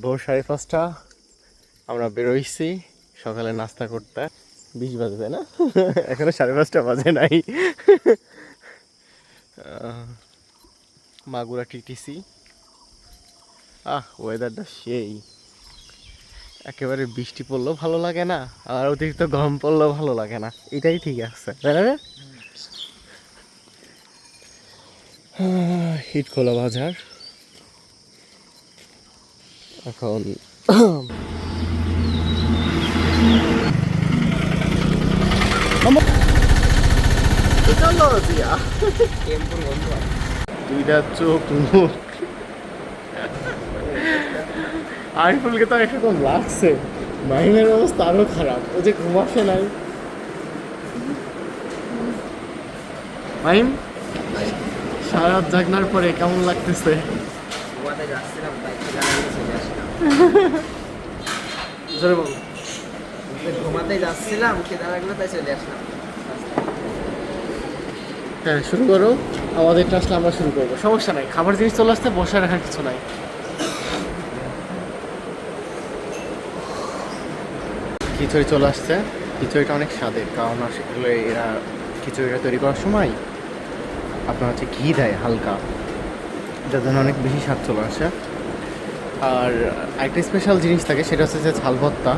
ভোর 5:30 আমরা বেরোইছি সকালে নাস্তা করতে। 20 বাজে তাই না? এখনো 5:30 বাজে নাই। মাগুরা টিটিসি। ওয়েদারটা সেই, একেবারে বৃষ্টি পড়লেও ভালো লাগে না, আর অতিরিক্ত গরম পড়লেও ভালো লাগে না, এটাই ঠিক আছে তাই না? হিটখোলা বাজার এখন। দুইটা চোখ মুখ আরিফুলকে তো একরকম লাগছে, মাহিমের অবস্থা আরো খারাপ, ও যে ঘুমাচ্ছে নাই। মাহিম, সারা রাত জাগনার পরে কেমন লাগতেছে? ঘুমাতে যাচ্ছিলাম, খেতে লাগলো তাই চলে আসলাম। হ্যাঁ শুরু করো, আমাদেরটা আসলে আমরা শুরু করবো, সমস্যা নাই, খাবার জিনিস চলে আসতে বসে রাখার কিছু নাই। খিচুড়ি চলে আসছে, খিচুড়িটা অনেক স্বাদের, কারণ আসলে এরা খিচুড়িটা তৈরি করার সময় আপনার হচ্ছে ঘি দেয় হালকা, এটার জন্য অনেক বেশি স্বাদ চলে আসে। আর একটা স্পেশাল জিনিস থাকে, সেটা হচ্ছে যে ঝাল ভর্তা।